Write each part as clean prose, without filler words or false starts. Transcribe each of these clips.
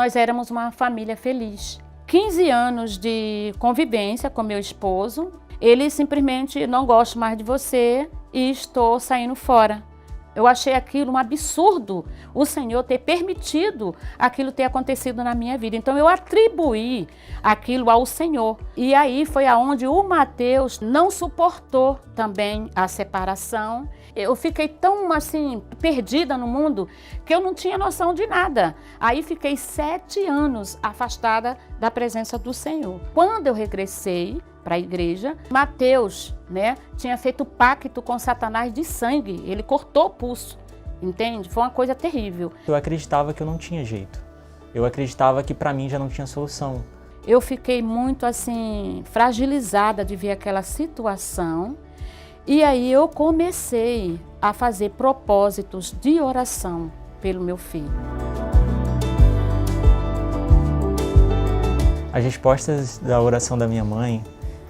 Nós éramos uma família feliz. 15 anos de convivência com meu esposo, ele simplesmente não gosta mais de você e estou saindo fora. Eu achei aquilo um absurdo, o Senhor ter permitido aquilo ter acontecido na minha vida. Então eu atribuí aquilo ao Senhor. E aí foi aonde o Mateus não suportou também a separação. Eu fiquei tão assim, perdida no mundo, que eu não tinha noção de nada. Aí fiquei 7 anos afastada da presença do Senhor. Quando eu regressei para a igreja, Mateus, tinha feito pacto com Satanás de sangue. Ele cortou o pulso, entende? Foi uma coisa terrível. Eu acreditava que eu não tinha jeito. Eu acreditava que para mim já não tinha solução. Eu fiquei muito assim, fragilizada de ver aquela situação. E aí eu comecei a fazer propósitos de oração pelo meu filho. As respostas da oração da minha mãe,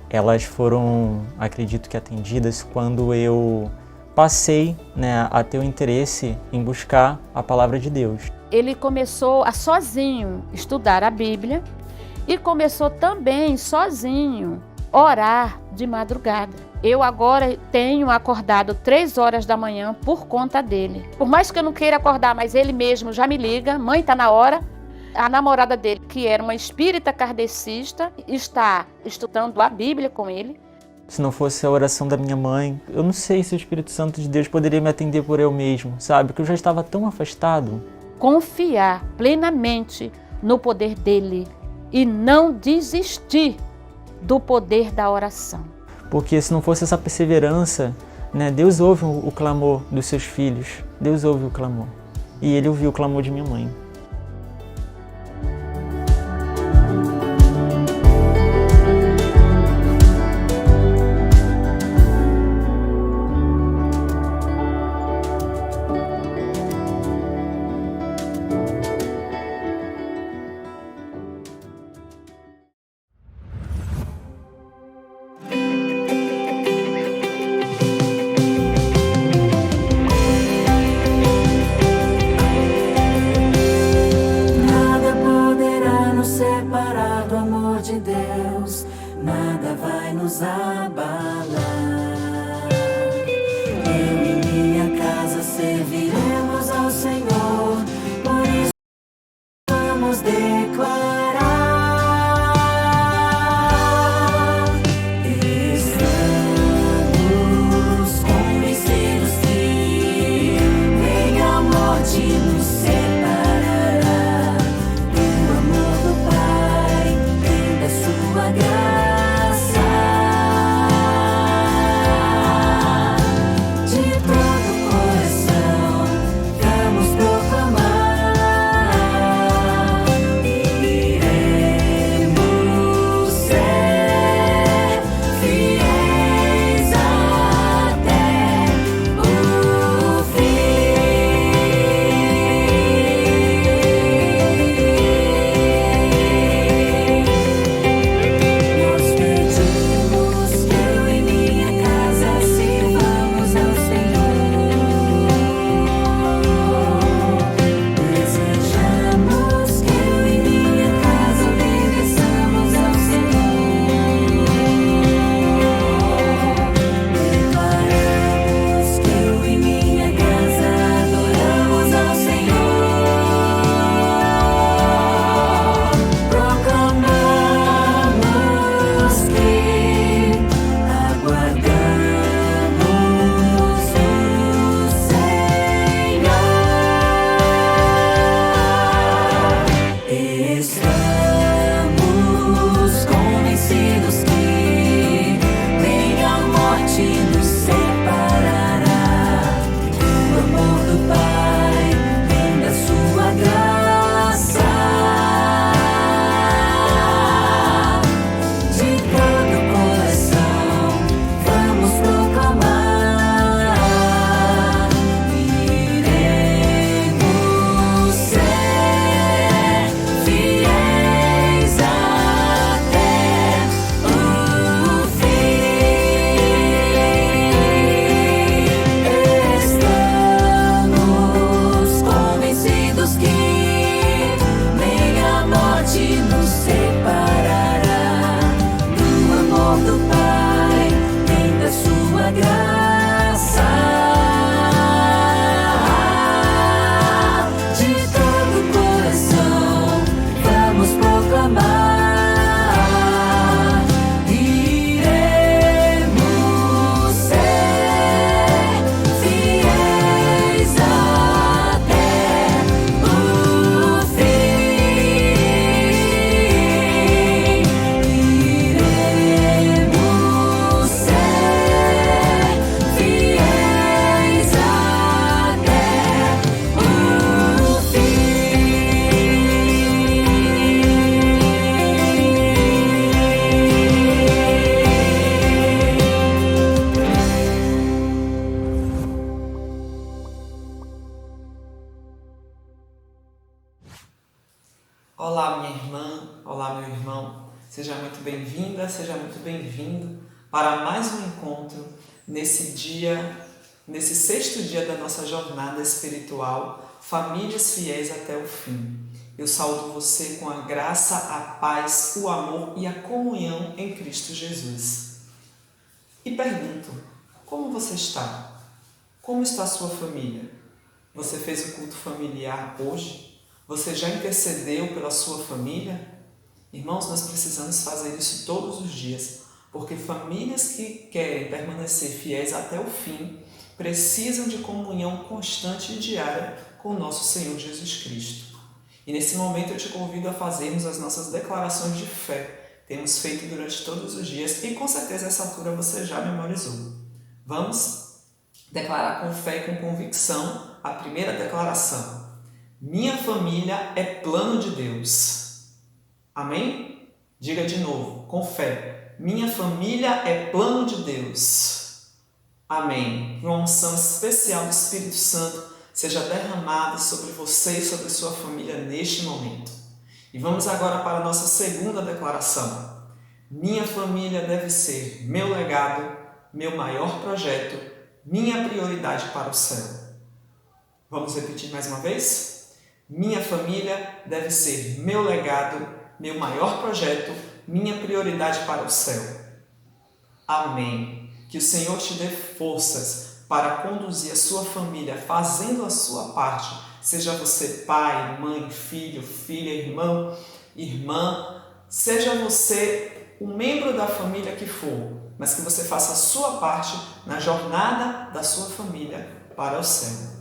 elas foram, acredito que atendidas quando eu passei a ter o interesse em buscar a palavra de Deus. Ele começou a sozinho estudar a Bíblia e começou também sozinho orar de madrugada. Eu agora tenho acordado 3 horas da manhã por conta dele. Por mais que eu não queira acordar, mas ele mesmo já me liga, mãe, tá na hora. A namorada dele, que era uma espírita kardecista, está estudando a Bíblia com ele. Se não fosse a oração da minha mãe, eu não sei se o Espírito Santo de Deus poderia me atender por eu mesmo, sabe? Porque eu já estava tão afastado. Confiar plenamente no poder dele e não desistir do poder da oração. Porque se não fosse essa perseverança, Deus ouve o clamor dos seus filhos. Deus ouve o clamor. E ele ouviu o clamor de minha mãe. Nada vai nos abalar. Eu e minha casa serviremos ao Senhor, por isso vamos declarar: estamos convencidos que nem a morte nos separará do amor do Pai e da sua graça. Olá, minha irmã, olá, meu irmão. Seja muito bem-vinda, seja muito bem-vindo para mais um encontro nesse sexto dia da nossa jornada espiritual, Famílias Fiéis até o Fim. Eu saúdo você com a graça, a paz, o amor e a comunhão em Cristo Jesus. E pergunto, como você está? Como está a sua família? Você fez o culto familiar hoje? Você já intercedeu pela sua família? Irmãos, nós precisamos fazer isso todos os dias, porque famílias que querem permanecer fiéis até o fim precisam de comunhão constante e diária com o nosso Senhor Jesus Cristo. E nesse momento eu te convido a fazermos as nossas declarações de fé. Temos feito durante todos os dias e com certeza a essa altura você já memorizou. Vamos declarar com fé e com convicção a primeira declaração. Minha família é plano de Deus. Amém? Diga de novo, com fé. Minha família é plano de Deus. Amém. Que uma unção especial do Espírito Santo seja derramada sobre você e sobre sua família neste momento. E vamos agora para a nossa segunda declaração. Minha família deve ser meu legado, meu maior projeto, minha prioridade para o céu. Vamos repetir mais uma vez? Minha família deve ser meu legado, meu maior projeto, minha prioridade para o céu. Amém. Que o Senhor te dê forças para conduzir a sua família fazendo a sua parte. Seja você pai, mãe, filho, filha, irmão, irmã. Seja você um membro da família que for, mas que você faça a sua parte na jornada da sua família para o céu.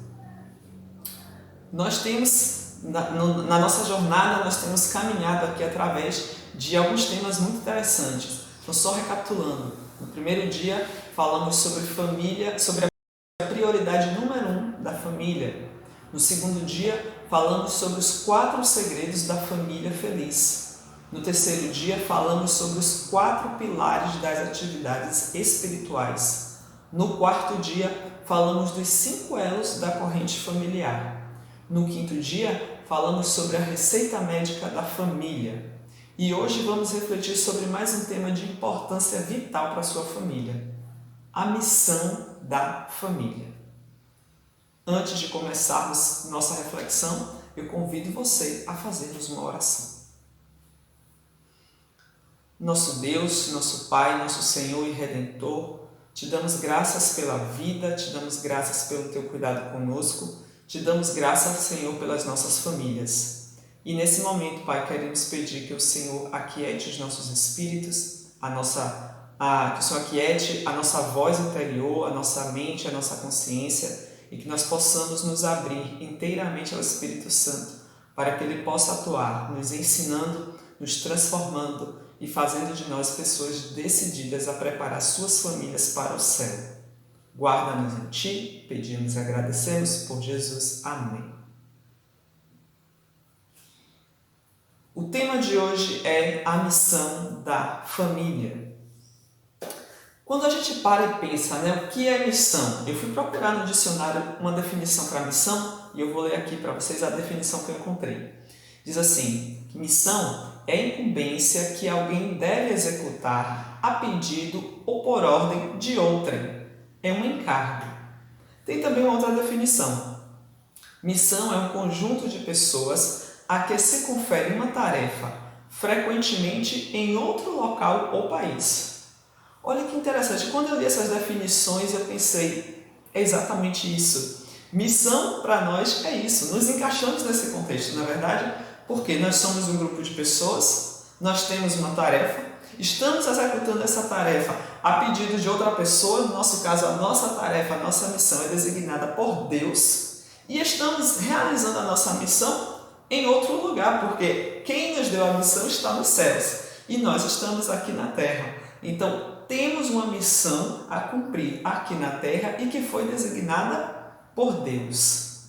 Nós temos, na nossa jornada, nós temos caminhado aqui através de alguns temas muito interessantes. Então, só recapitulando, no primeiro dia falamos sobre família, sobre a prioridade número 1 da família. No segundo dia falamos sobre os 4 segredos da família feliz. No terceiro dia falamos sobre os 4 pilares das atividades espirituais. No quarto dia falamos dos 5 elos da corrente familiar. No quinto dia, falamos sobre a receita médica da família. E hoje vamos refletir sobre mais um tema de importância vital para a sua família: a missão da família. Antes de começarmos nossa reflexão, eu convido você a fazermos uma oração. Nosso Deus, nosso Pai, nosso Senhor e Redentor, te damos graças pela vida, te damos graças pelo teu cuidado conosco. Te damos graças, Senhor, pelas nossas famílias. E nesse momento, Pai, queremos pedir que o Senhor aquiete os nossos espíritos, que o Senhor aquiete a nossa voz interior, a nossa mente, a nossa consciência, e que nós possamos nos abrir inteiramente ao Espírito Santo, para que Ele possa atuar, nos ensinando, nos transformando e fazendo de nós pessoas decididas a preparar suas famílias para o céu. Guarda-nos em Ti, pedimos e agradecemos por Jesus. Amém. O tema de hoje é a missão da família. Quando a gente para e pensa, o que é missão? Eu fui procurar no dicionário uma definição para missão e eu vou ler aqui para vocês a definição que eu encontrei. Diz assim, que missão é a incumbência que alguém deve executar a pedido ou por ordem de outrem. É um encargo. Tem também uma outra definição. Missão é um conjunto de pessoas a que se confere uma tarefa, frequentemente em outro local ou país. Olha que interessante, quando eu li essas definições eu pensei, é exatamente isso. Missão para nós é isso, nos encaixamos nesse contexto, não é verdade? Porque nós somos um grupo de pessoas, nós temos uma tarefa, estamos executando essa tarefa a pedido de outra pessoa, no nosso caso a nossa tarefa, a nossa missão é designada por Deus e estamos realizando a nossa missão em outro lugar, porque quem nos deu a missão está nos céus e nós estamos aqui na terra. Então temos uma missão a cumprir aqui na terra e que foi designada por Deus.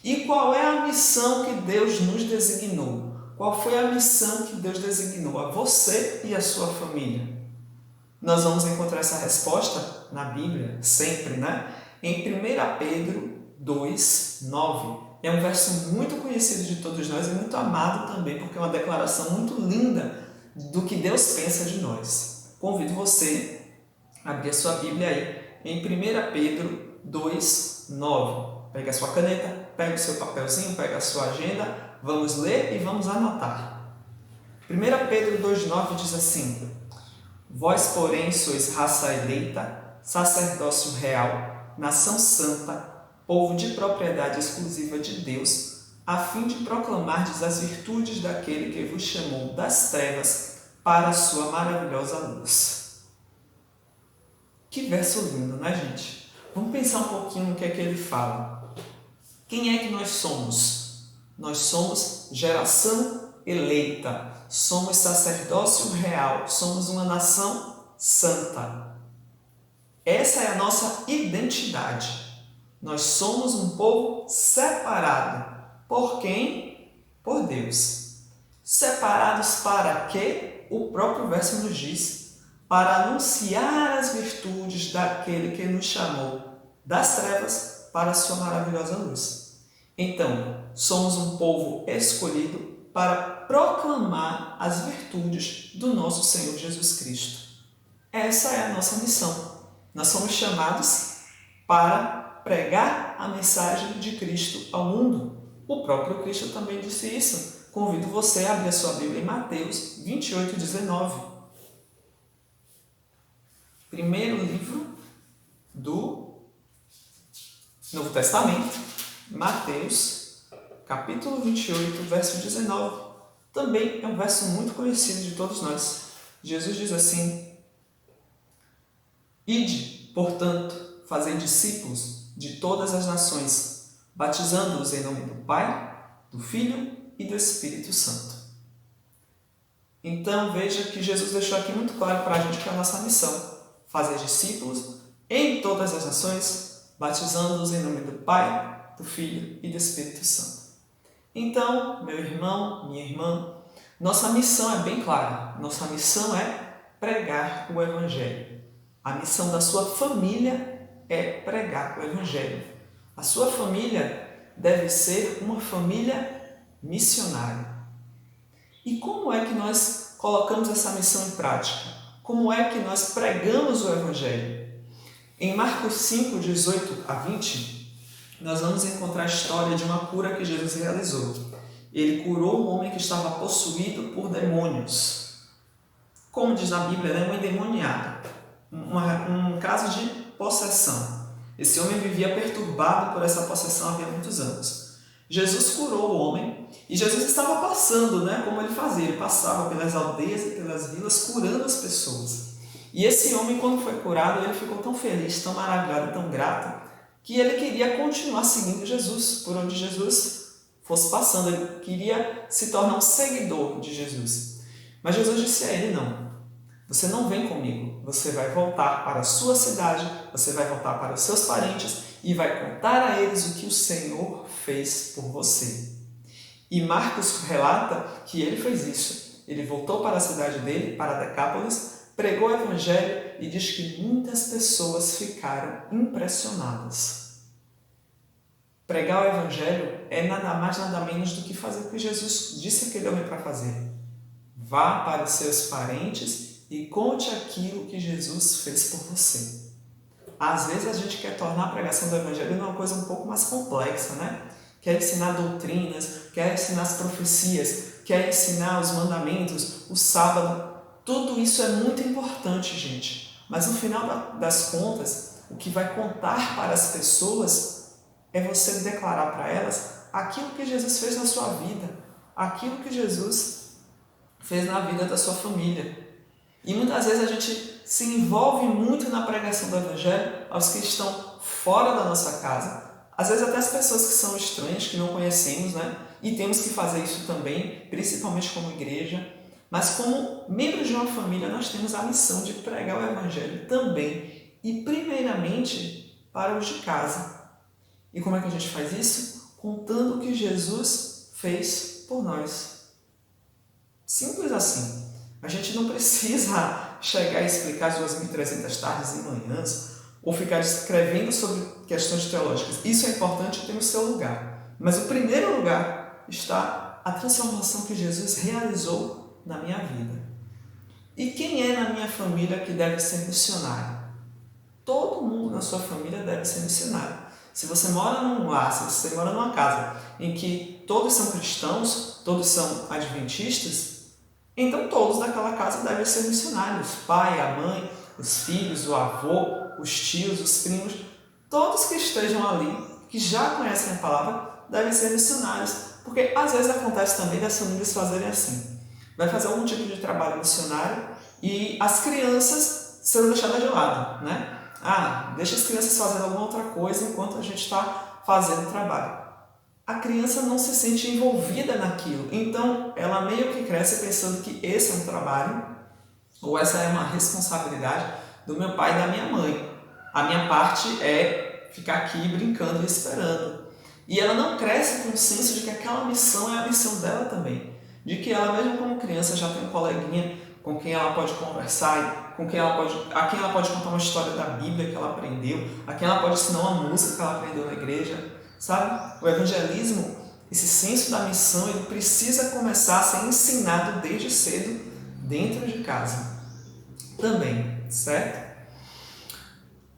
E qual é a missão que Deus nos designou? Qual foi a missão que Deus designou a você e a sua família? Nós vamos encontrar essa resposta na Bíblia, sempre, Em 1 Pedro 2, 9. É um verso muito conhecido de todos nós e muito amado também, porque é uma declaração muito linda do que Deus pensa de nós. Convido você a abrir a sua Bíblia aí em 1 Pedro 2, 9. Pega a sua caneta, pega o seu papelzinho, pega a sua agenda, vamos ler e vamos anotar. 1 Pedro 2, 9 diz assim: Vós, porém, sois raça eleita, sacerdócio real, nação santa, povo de propriedade exclusiva de Deus, a fim de proclamardes as virtudes daquele que vos chamou das trevas para a sua maravilhosa luz. Que verso lindo, né, gente? Vamos pensar um pouquinho no que é que ele fala. Quem é que nós somos? Nós somos geração eleita, somos sacerdócio real, somos uma nação santa. Essa é a nossa identidade. Nós somos um povo separado. Por quem? Por Deus. Separados para quê? O próprio verso nos diz: para anunciar as virtudes daquele que nos chamou das trevas para a sua maravilhosa luz. Então, somos um povo escolhido para proclamar as virtudes do nosso Senhor Jesus Cristo. Essa é a nossa missão. Nós somos chamados para pregar a mensagem de Cristo ao mundo. O próprio Cristo também disse isso. Convido você a abrir a sua Bíblia em Mateus 28, 19. Primeiro livro do Novo Testamento, Mateus, capítulo 28, verso 19. Também é um verso muito conhecido de todos nós. Jesus diz assim: Ide, portanto, fazei discípulos de todas as nações, batizando-os em nome do Pai, do Filho e do Espírito Santo. Então veja que Jesus deixou aqui muito claro para a gente que é a nossa missão: fazer discípulos em todas as nações, batizando-os em nome do Pai, do Filho e do Espírito Santo. Então, meu irmão, minha irmã, nossa missão é bem clara. Nossa missão é pregar o Evangelho. A missão da sua família é pregar o Evangelho. A sua família deve ser uma família missionária. E como é que nós colocamos essa missão em prática? Como é que nós pregamos o Evangelho? Em Marcos 5, 18 a 20, nós vamos encontrar a história de uma cura que Jesus realizou. Ele curou um homem que estava possuído por demônios. Como diz na Bíblia, um endemoniado. Um caso de possessão. Esse homem vivia perturbado por essa possessão havia muitos anos. Jesus curou o homem e Jesus estava passando, como ele fazia. Ele passava pelas aldeias e pelas vilas curando as pessoas. E esse homem, quando foi curado, ele ficou tão feliz, tão maravilhado, tão grato, que ele queria continuar seguindo Jesus, por onde Jesus fosse passando. Ele queria se tornar um seguidor de Jesus. Mas Jesus disse a ele: não. Você não vem comigo, você vai voltar para a sua cidade, você vai voltar para os seus parentes e vai contar a eles o que o Senhor fez por você. E Marcos relata que ele fez isso. Ele voltou para a cidade dele, para Decápolis, pregou o Evangelho e diz que muitas pessoas ficaram impressionadas. Pregar o Evangelho é nada mais, nada menos do que fazer o que Jesus disse àquele homem para fazer. Vá para os seus parentes e conte aquilo que Jesus fez por você. Às vezes a gente quer tornar a pregação do Evangelho uma coisa um pouco mais complexa, Quer ensinar doutrinas, quer ensinar as profecias, quer ensinar os mandamentos, o sábado. Tudo isso é muito importante, gente. Mas no final das contas, o que vai contar para as pessoas é você declarar para elas aquilo que Jesus fez na sua vida, aquilo que Jesus fez na vida da sua família. E muitas vezes a gente se envolve muito na pregação do Evangelho aos que estão fora da nossa casa. Às vezes até as pessoas que são estranhas, que não conhecemos, E temos que fazer isso também, principalmente como igreja. Mas como membros de uma família, nós temos a missão de pregar o Evangelho também. E primeiramente para os de casa. E como é que a gente faz isso? Contando o que Jesus fez por nós. Simples assim. A gente não precisa chegar e explicar as 2.300 tardes e manhãs ou ficar escrevendo sobre questões teológicas. Isso é importante e tem o seu lugar. Mas o primeiro lugar está a transformação que Jesus realizou na minha vida. E quem é na minha família que deve ser missionário? Todo mundo na sua família deve ser missionário. Se você mora num lar, se você mora numa casa em que todos são cristãos, todos são adventistas, então todos daquela casa devem ser missionários. O pai, a mãe, os filhos, o avô, os tios, os primos, todos que estejam ali, que já conhecem a palavra, devem ser missionários. Porque às vezes acontece também das famílias fazerem assim. Vai fazer algum tipo de trabalho missionário e as crianças serão deixadas de lado, né? Deixa as crianças fazendo alguma outra coisa enquanto a gente está fazendo o trabalho. A criança não se sente envolvida naquilo, então ela meio que cresce pensando que esse é um trabalho ou essa é uma responsabilidade do meu pai e da minha mãe. A minha parte é ficar aqui brincando e esperando. E ela não cresce com o senso de que aquela missão é a missão dela também. De que ela, mesmo como criança, já tem um coleguinha com quem ela pode conversar, a quem ela pode contar uma história da Bíblia que ela aprendeu, a quem ela pode ensinar uma música que ela aprendeu na igreja. Sabe? O evangelismo, esse senso da missão, ele precisa começar a ser ensinado desde cedo dentro de casa também, certo?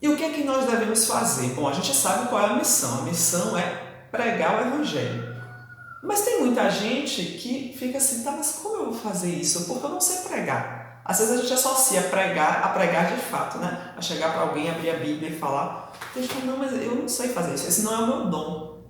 E o que é que nós devemos fazer? Bom, a gente sabe qual é a missão. A missão é pregar o evangelho. Mas tem muita gente que fica assim, mas como eu vou fazer isso? Porque eu não sei pregar. Às vezes a gente associa pregar a pregar de fato, né? A chegar para alguém, abrir a Bíblia e falar, não, mas eu não sei fazer isso, esse não é o meu dom.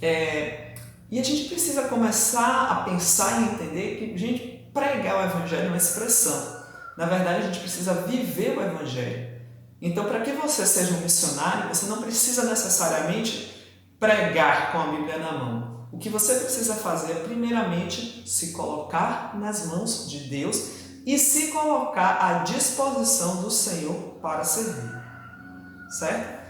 E a gente precisa começar a pensar e entender que, gente, pregar o evangelho é uma expressão. Na verdade, a gente precisa viver o evangelho. Então, para que você seja um missionário, você não precisa necessariamente pregar com a Bíblia na mão. O que você precisa fazer é, primeiramente, se colocar nas mãos de Deus e se colocar à disposição do Senhor para servir. Certo?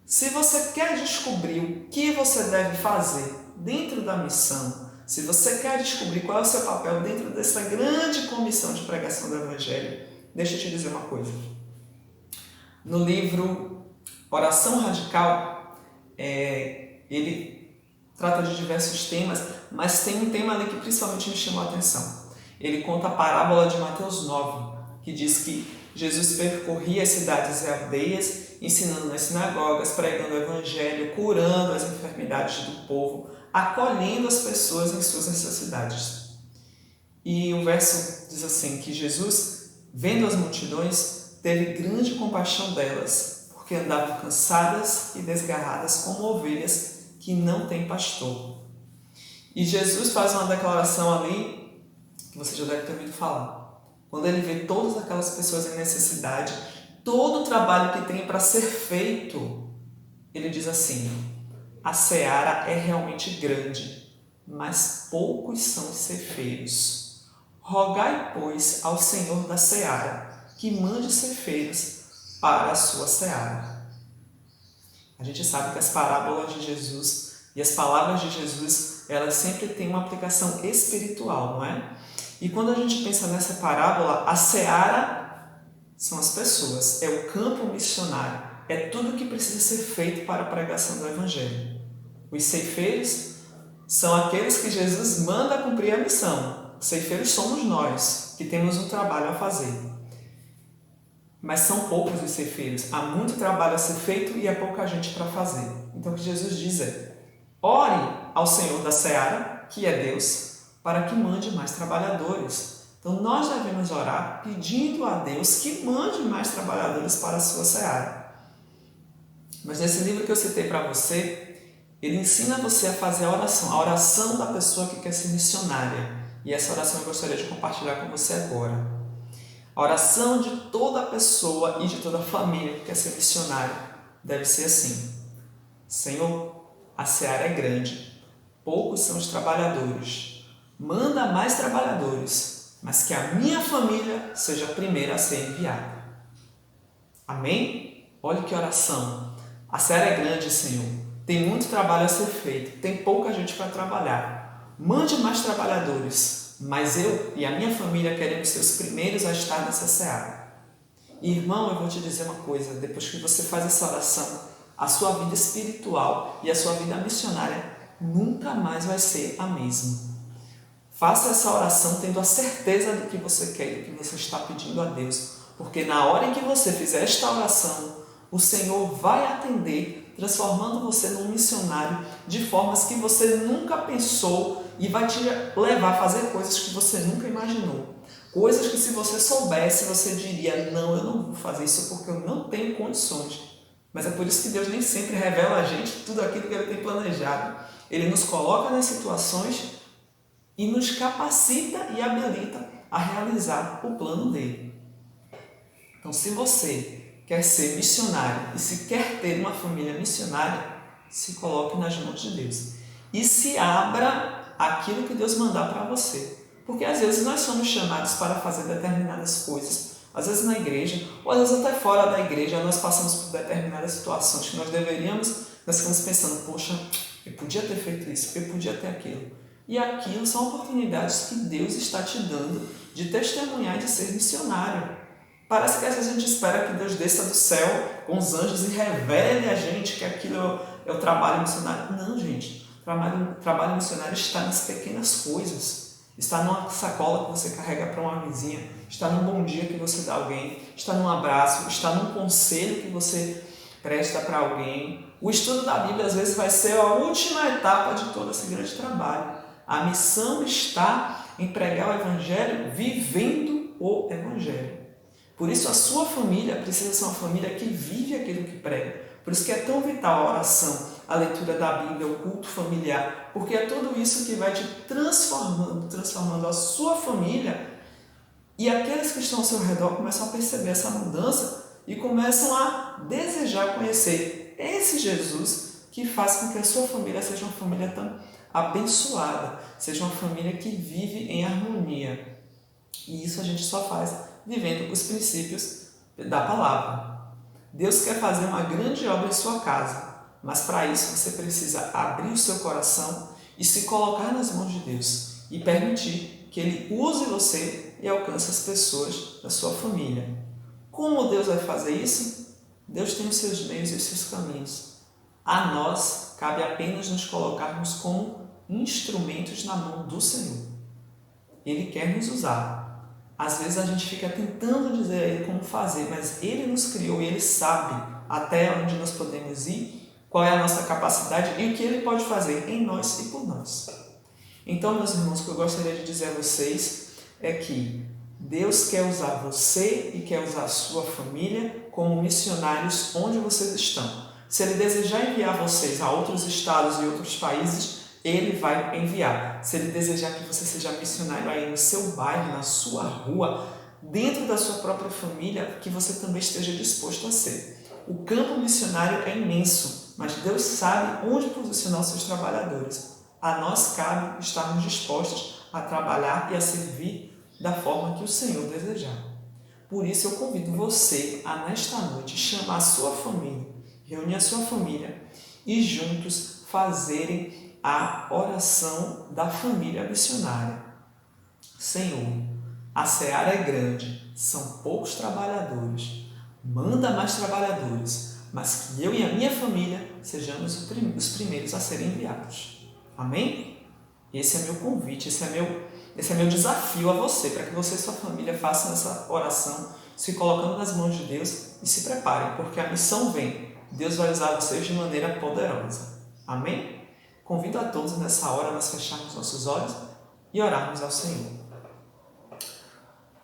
Se você quer descobrir o que você deve fazer dentro da missão, se você quer descobrir qual é o seu papel dentro dessa grande comissão de pregação do Evangelho, deixa eu te dizer uma coisa. No livro Oração Radical, ele trata de diversos temas, mas tem um tema ali que principalmente me chamou a atenção. Ele conta a parábola de Mateus 9, que diz que Jesus percorria as cidades e aldeias, ensinando nas sinagogas, pregando o evangelho, curando as enfermidades do povo, acolhendo as pessoas em suas necessidades. E o verso diz assim, que Jesus, vendo as multidões, teve grande compaixão delas, porque andavam cansadas e desgarradas como ovelhas que não têm pastor. E Jesus faz uma declaração ali, que você já deve ter ouvido falar. Quando ele vê todas aquelas pessoas em necessidade, todo o trabalho que tem para ser feito, ele diz assim, a seara é realmente grande, mas poucos são os ceifeiros. Rogai, pois, ao Senhor da seara, que mande ceifeiros para a sua seara. A gente sabe que as parábolas de Jesus e as palavras de Jesus, elas sempre têm uma aplicação espiritual, não é? E quando a gente pensa nessa parábola, a seara são as pessoas, é o campo missionário, é tudo que precisa ser feito para a pregação do Evangelho. Os ceifeiros são aqueles que Jesus manda cumprir a missão. Os ceifeiros somos nós, que temos um trabalho a fazer. Mas são poucos os ceifeiros, há muito trabalho a ser feito e há pouca gente para fazer. Então o que Jesus diz é, ore ao Senhor da seara, que é Deus, para que mande mais trabalhadores. Então nós devemos orar pedindo a Deus que mande mais trabalhadores para a sua seara. Mas nesse livro que eu citei para você, ele ensina você a fazer a oração da pessoa que quer ser missionária. E essa oração eu gostaria de compartilhar com você agora. A oração de toda pessoa e de toda família que quer ser missionária deve ser assim. Senhor, a seara é grande, poucos são os trabalhadores. Manda mais trabalhadores, mas que a minha família seja a primeira a ser enviada. Amém? Olha que oração. A seara é grande, Senhor. Tem muito trabalho a ser feito. Tem pouca gente para trabalhar. Mande mais trabalhadores, mas eu e a minha família queremos ser os primeiros a estar nessa seara. Irmão, eu vou te dizer uma coisa, depois que você faz essa oração, a sua vida espiritual e a sua vida missionária nunca mais vai ser a mesma. Faça essa oração tendo a certeza do que você quer e do que você está pedindo a Deus, porque na hora em que você fizer esta oração, o Senhor vai atender, transformando você num missionário de formas que você nunca pensou e vai te levar a fazer coisas que você nunca imaginou. Coisas que se você soubesse, você diria, não, eu não vou fazer isso porque eu não tenho condições. Mas é por isso que Deus nem sempre revela a gente tudo aquilo que Ele tem planejado. Ele nos coloca nas situações e nos capacita e habilita a realizar o plano dele. Então, se você quer ser missionário e se quer ter uma família missionária, se coloque nas mãos de Deus. E se abra aquilo que Deus mandar para você. Porque às vezes nós somos chamados para fazer determinadas coisas. Às vezes na igreja, ou às vezes até fora da igreja, nós passamos por determinadas situações que nós ficamos pensando, poxa, eu podia ter feito isso, eu podia ter aquilo. E aquilo são oportunidades que Deus está te dando de testemunhar e de ser missionário. Parece que às vezes a gente espera que Deus desça do céu com os anjos e revele a gente que aquilo é o trabalho missionário. Não, gente. O trabalho missionário está nas pequenas coisas. Está numa sacola que você carrega para uma vizinha. Está num bom dia que você dá a alguém. Está num abraço. Está num conselho que você presta para alguém. O estudo da Bíblia às vezes vai ser a última etapa de todo esse grande trabalho. A missão está em pregar o Evangelho vivendo o Evangelho. Por isso a sua família precisa ser uma família que vive aquilo que prega. Por isso que é tão vital a oração, a leitura da Bíblia, o culto familiar, porque é tudo isso que vai te transformando a sua família, e aqueles que estão ao seu redor começam a perceber essa mudança e começam a desejar conhecer esse Jesus que faz com que a sua família seja uma família tão abençoada, seja uma família que vive em harmonia. E isso a gente só faz vivendo os princípios da palavra. Deus quer fazer uma grande obra em sua casa, mas para isso você precisa abrir o seu coração e se colocar nas mãos de Deus e permitir que Ele use você e alcance as pessoas da sua família. Como Deus vai fazer isso? Deus tem os seus meios e os seus caminhos. A nós cabe apenas nos colocarmos como instrumentos na mão do Senhor. Ele quer nos usar. Às vezes a gente fica tentando dizer a Ele como fazer, mas Ele nos criou e Ele sabe até onde nós podemos ir, qual é a nossa capacidade e o que Ele pode fazer em nós e por nós. Então, meus irmãos, o que eu gostaria de dizer a vocês é que Deus quer usar você e quer usar a sua família como missionários onde vocês estão. Se Ele desejar enviar vocês a outros estados e outros países, Ele vai enviar. Se Ele desejar que você seja missionário aí no seu bairro, na sua rua, dentro da sua própria família, que você também esteja disposto a ser. O campo missionário é imenso, mas Deus sabe onde posicionar os seus trabalhadores. A nós cabe estarmos dispostos a trabalhar e a servir da forma que o Senhor desejar. Por isso eu convido você a, nesta noite, chamar a sua família, reunir a sua família e juntos fazerem a oração da família missionária. Senhor, a seara é grande, são poucos trabalhadores, manda mais trabalhadores, mas que eu e a minha família sejamos os primeiros a serem enviados. Amém? Esse é meu convite, esse é meu desafio a você, para que você e sua família façam essa oração, se colocando nas mãos de Deus e se preparem, porque a missão vem. Deus vai usar vocês de maneira poderosa. Amém? Convido a todos nessa hora a nós fecharmos nossos olhos e orarmos ao Senhor.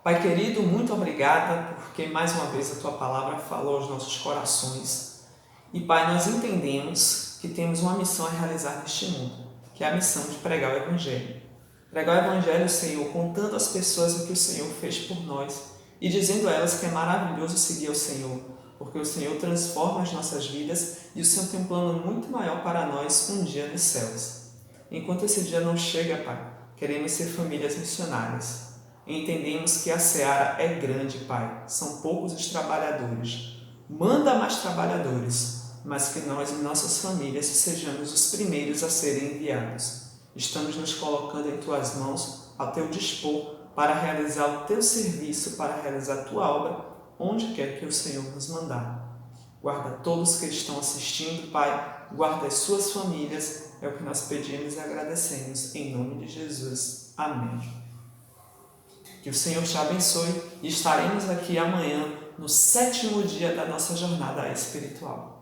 Pai querido, muito obrigada, porque mais uma vez a Tua palavra falou aos nossos corações. E Pai, nós entendemos que temos uma missão a realizar neste mundo, que é a missão de pregar o Evangelho. Pregar o Evangelho, Senhor, contando às pessoas o que o Senhor fez por nós e dizendo a elas que é maravilhoso seguir ao Senhor, porque o Senhor transforma as nossas vidas e o Senhor tem um plano muito maior para nós um dia nos céus. Enquanto esse dia não chega, Pai, queremos ser famílias missionárias. Entendemos que a seara é grande, Pai, são poucos os trabalhadores. Manda mais trabalhadores, mas que nós e nossas famílias sejamos os primeiros a serem enviados. Estamos nos colocando em Tuas mãos, ao Teu dispor, para realizar o Teu serviço, para realizar a Tua obra onde quer que o Senhor nos mandar. Guarda todos que estão assistindo, Pai, guarda as suas famílias, é o que nós pedimos e agradecemos, em nome de Jesus. Amém. Que o Senhor te abençoe e estaremos aqui amanhã, no 7º dia da nossa jornada espiritual.